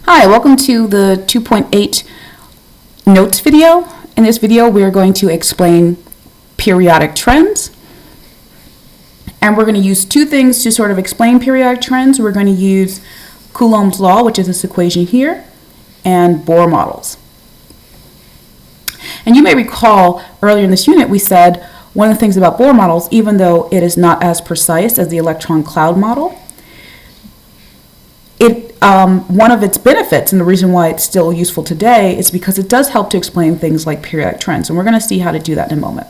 Hi, welcome to the 2.8 notes video. In this video, we are going to explain periodic trends. And we're going to use two things to sort of explain periodic trends. We're going to use Coulomb's law, which is this equation here, and Bohr models. And you may recall earlier in this unit, we said one of the things about Bohr models, even though it is not as precise as the electron cloud model, one of its benefits, and the reason why it's still useful today, is because it does help to explain things like periodic trends, and we're going to see how to do that in a moment.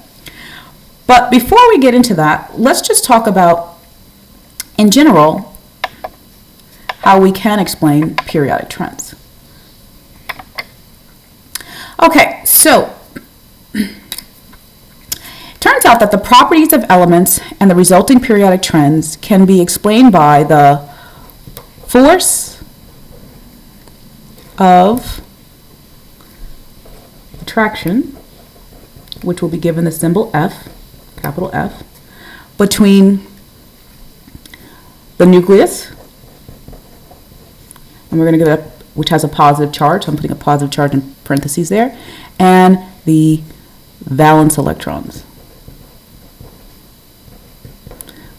But before we get into that, let's just talk about, in general, how we can explain periodic trends. Okay, so it turns out that the properties of elements and the resulting periodic trends can be explained by the force of attraction, which will be given the symbol F, capital F, between the nucleus, and we're going to get which has a positive charge, so I'm putting a positive charge in parentheses there, and the valence electrons,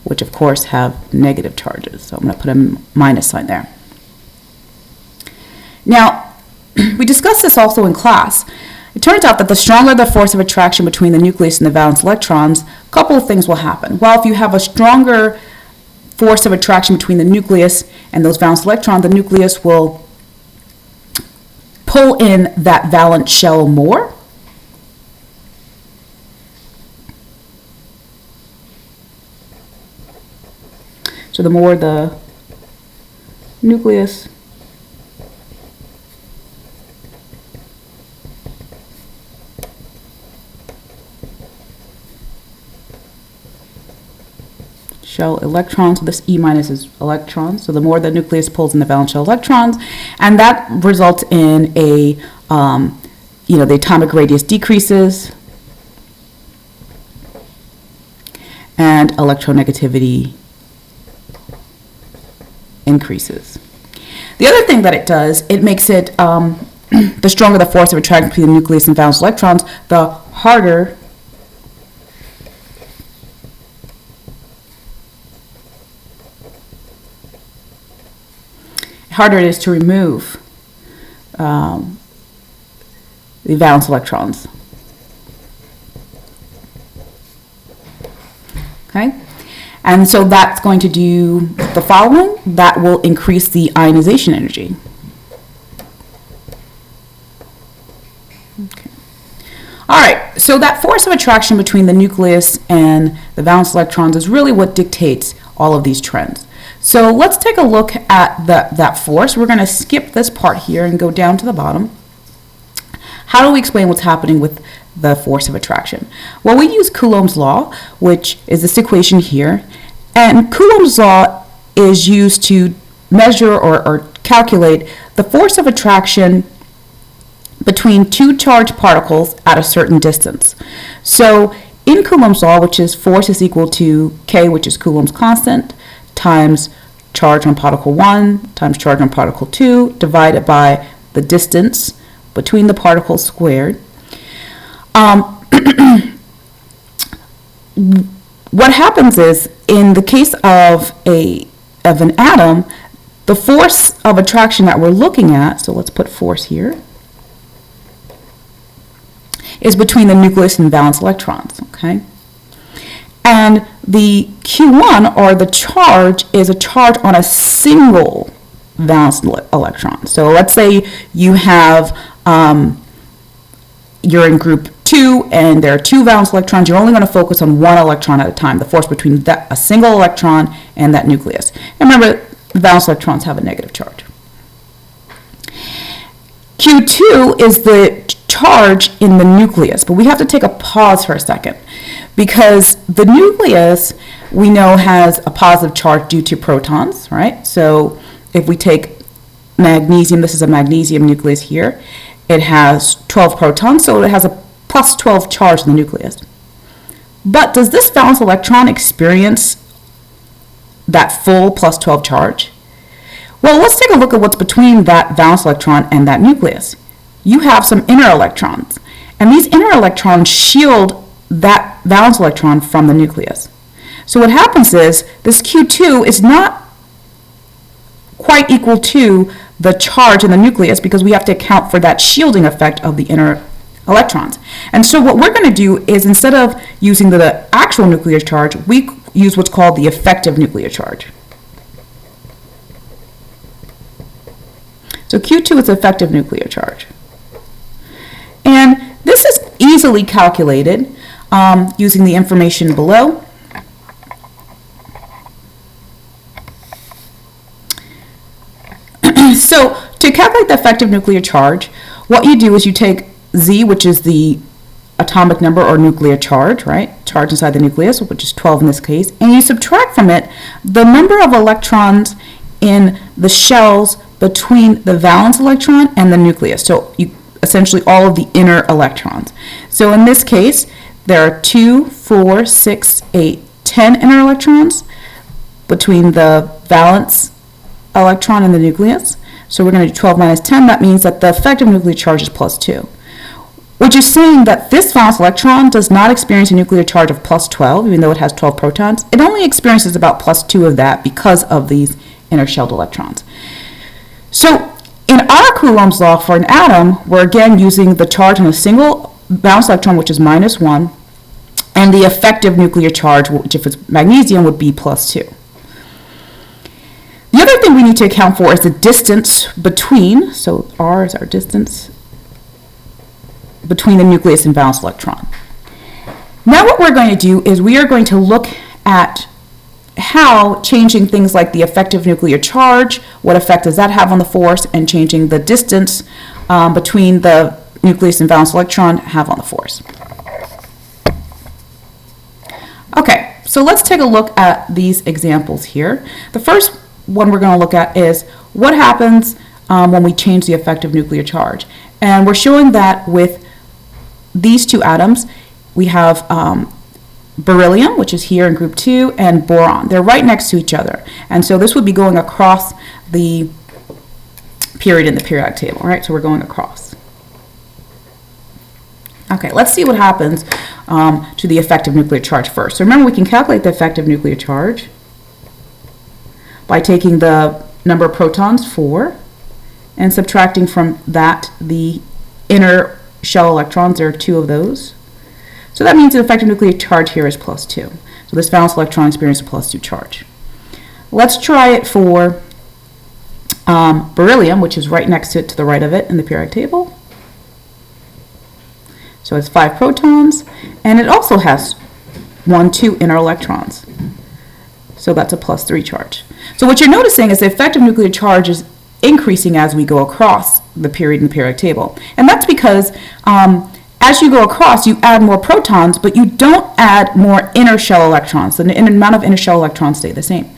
which of course have negative charges. So I'm going to put a minus sign there. Now, we discussed this also in class. It turns out that the stronger the force of attraction between the nucleus and the valence electrons, a couple of things will happen. Well, if you have a stronger force of attraction between the nucleus and those valence electrons, the nucleus will pull in that valence shell more. So the more the nucleus shell electrons, so this E minus is electrons, so the more the nucleus pulls in the valence shell electrons, and that results in a, the atomic radius decreases, and electronegativity increases. The other thing that it does, it makes it, the stronger the force of attraction between the nucleus and valence electrons, the harder it is to remove the valence electrons. Okay? And so that's going to do the following. That will increase the ionization energy. Okay. All right, so that force of attraction between the nucleus and the valence electrons is really what dictates all of these trends. So let's take a look at that force. We're going to skip this part here and go down to the bottom. How do we explain what's happening with the force of attraction? Well, we use Coulomb's law, which is this equation here. And Coulomb's law is used to measure or calculate the force of attraction between two charged particles at a certain distance. So in Coulomb's law, which is force is equal to K, which is Coulomb's constant, times charge on particle 1 times charge on particle 2 divided by the distance between the particles squared. What happens is, in the case of an atom, the force of attraction that we're looking at, so let's put force here, is between the nucleus and valence electrons, okay? And the Q1, or the charge, is a charge on a single valence electron. So let's say you have, you're in group 2 and there are 2 valence electrons. You're only going to focus on one electron at a time, the force between a single electron and that nucleus. And remember, the valence electrons have a negative charge. Q2 is the charge in the nucleus, but we have to take a pause for a second, because the nucleus, we know, has a positive charge due to protons, right? So if we take magnesium, this is a magnesium nucleus here, it has 12 protons, so it has a plus 12 charge in the nucleus. But does this valence electron experience that full plus 12 charge? Well, let's take a look at what's between that valence electron and that nucleus. You have some inner electrons, and these inner electrons shield that valence electron from the nucleus. So what happens is this Q2 is not quite equal to the charge in the nucleus because we have to account for that shielding effect of the inner electrons. And so what we're going to do is, instead of using the actual nuclear charge, we use what's called the effective nuclear charge. So Q2 is effective nuclear charge. And this is easily calculated using the information below. So to calculate the effective nuclear charge, what you do is you take Z, which is the atomic number or nuclear charge, right? Charge inside the nucleus, which is 12 in this case, and you subtract from it the number of electrons in the shells between the valence electron and the nucleus. So you essentially all of the inner electrons. So in this case, there are 2, 4, 6, 8, 10 inner electrons between the valence electron and the nucleus. So we're going to do 12 minus 10. That means that the effective nuclear charge is plus 2, which is saying that this valence electron does not experience a nuclear charge of plus 12, even though it has 12 protons. It only experiences about plus 2 of that because of these inner shelled electrons. So in our Coulomb's law for an atom, we're again using the charge on a single valence electron, which is minus 1, and the effective nuclear charge, which if it's magnesium, would be plus 2. The other thing we need to account for is the distance between, so R is our distance between the nucleus and valence electron. Now what we're going to do is we are going to look at how changing things like the effective nuclear charge, what effect does that have on the force, and changing the distance between the nucleus and valence electron have on the force. Okay, so let's take a look at these examples here. The first one we're going to look at is what happens when we change the effective nuclear charge. And we're showing that with these two atoms, we have beryllium, which is here in group 2, and boron. They're right next to each other. And so this would be going across the period in the periodic table, right? So we're going across. Okay, let's see what happens to the effective nuclear charge first. So remember, we can calculate the effective nuclear charge by taking the number of protons, 4, and subtracting from that the inner shell electrons. There are 2 of those. So that means the effective nuclear charge here is plus 2. So this valence electron experiences a plus 2 charge. Let's try it for beryllium, which is right next to it, to the right of it in the periodic table. So it's 5 protons, and it also has 1, 2 inner electrons. So that's a plus 3 charge. So what you're noticing is the effective nuclear charge is increasing as we go across the period in the periodic table. And that's because as you go across, you add more protons, but you don't add more inner shell electrons. The amount of inner shell electrons stay the same.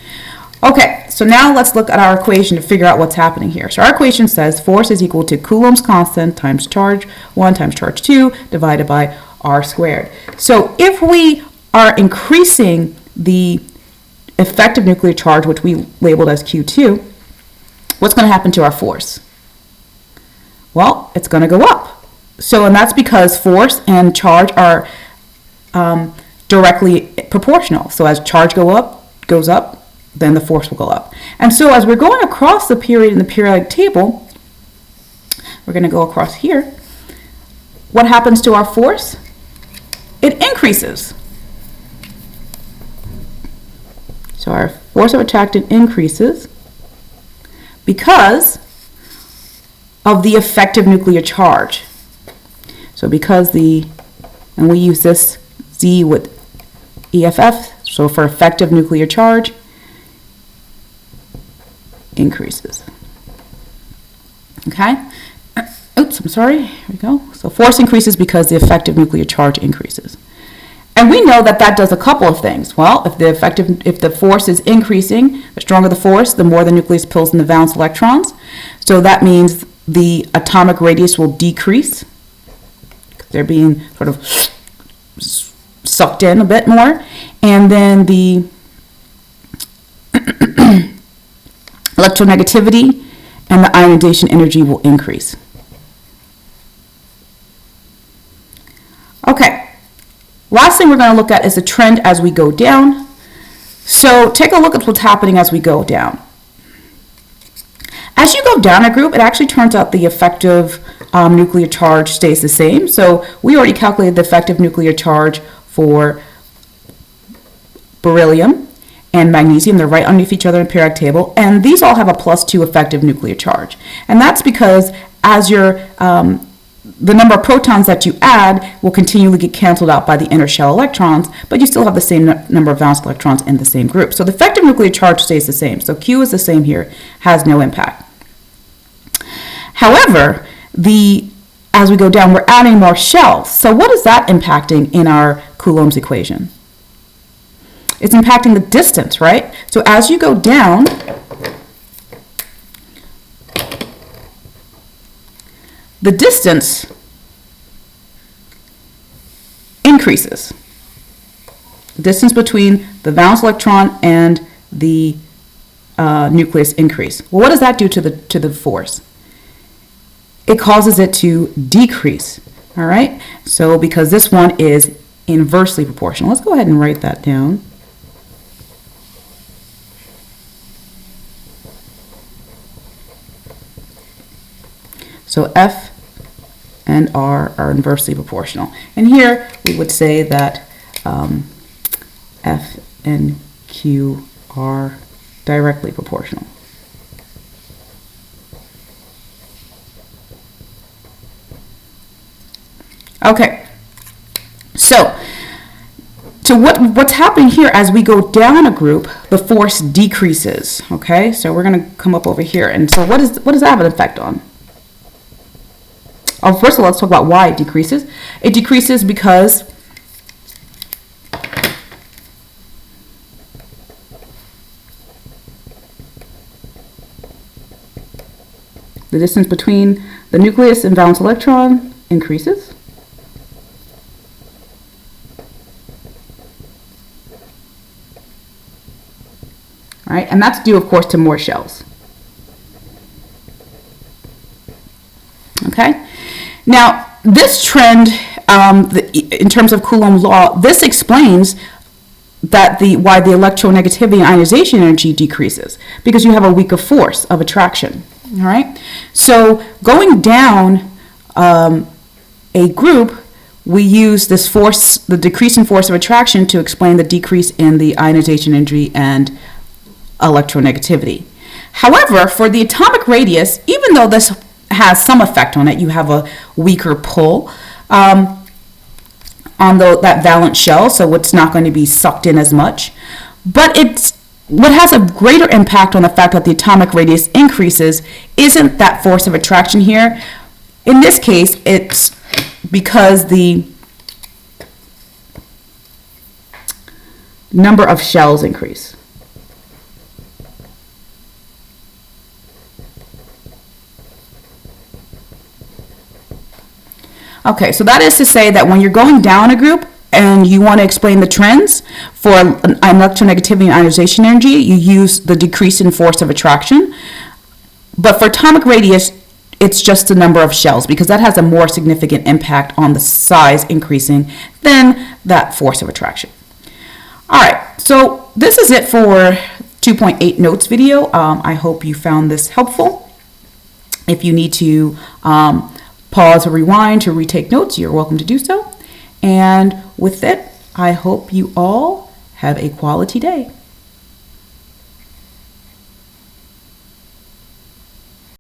Okay, so now let's look at our equation to figure out what's happening here. So our equation says force is equal to Coulomb's constant times charge 1 times charge 2 divided by r squared. So if we are increasing the effective nuclear charge, which we labeled as Q2, what's going to happen to our force? Well, it's going to go up. So, and that's because force and charge are directly proportional. So as charge goes up, then the force will go up. And so as we're going across the period in the periodic table, we're going to go across here. What happens to our force? It increases. So our force of attraction increases because of the effective nuclear charge. So because and we use this Z with EFF, so for effective nuclear charge, increases. Okay? Oops, I'm sorry. Here we go. So force increases because the effective nuclear charge increases. And we know that that does a couple of things. Well, if the force is increasing, the stronger the force, the more the nucleus pulls in the valence electrons. So that means the atomic radius will decrease. They're being sort of sucked in a bit more. And then the electronegativity and the ionization energy will increase. Okay, last thing we're going to look at is the trend as we go down. So take a look at what's happening as we go down. As you go down a group, it actually turns out the effective nuclear charge stays the same. So we already calculated the effective nuclear charge for beryllium and magnesium. They're right underneath each other in the periodic table, and these all have a +2 effective nuclear charge. And that's because as the number of protons that you add will continually get canceled out by the inner shell electrons, but you still have the same number of valence electrons in the same group. So the effective nuclear charge stays the same. So Q is the same here, has no impact. However, as we go down, we're adding more shells. So what is that impacting in our Coulomb's equation? It's impacting the distance, right? So as you go down, the distance increases. The distance between the valence electron and the nucleus increase. Well, what does that do to the force? It causes it to decrease. All right. So because this one is inversely proportional, let's go ahead and write that down. So F and R are inversely proportional. And here we would say that F and Q are directly proportional. Okay, so what's happening here as we go down a group, the force decreases. Okay, so we're going to come up over here, and so what does that have an effect on? Oh, first of all, let's talk about why it decreases. It decreases because the distance between the nucleus and valence electron increases. All right, and that's due, of course, to more shells. Okay, now this trend, in terms of Coulomb's law, this explains that why the electronegativity and ionization energy decreases, because you have a weaker force of attraction. All right, so going down a group, we use this force, the decrease in force of attraction, to explain the decrease in the ionization energy and electronegativity. However, for the atomic radius, even though this has some effect on it, you have a weaker pull on that valence shell, so it's not going to be sucked in as much. But what has a greater impact on the fact that the atomic radius increases isn't that force of attraction here. In this case, it's because the number of shells increase. Okay, so that is to say that when you're going down a group and you want to explain the trends for electronegativity and ionization energy, you use the decrease in force of attraction. But for atomic radius, it's just the number of shells, because that has a more significant impact on the size increasing than that force of attraction. All right, so this is it for 2.8 notes video. I hope you found this helpful. If you need to pause or rewind to retake notes, you're welcome to do so. And with it, I hope you all have a quality day.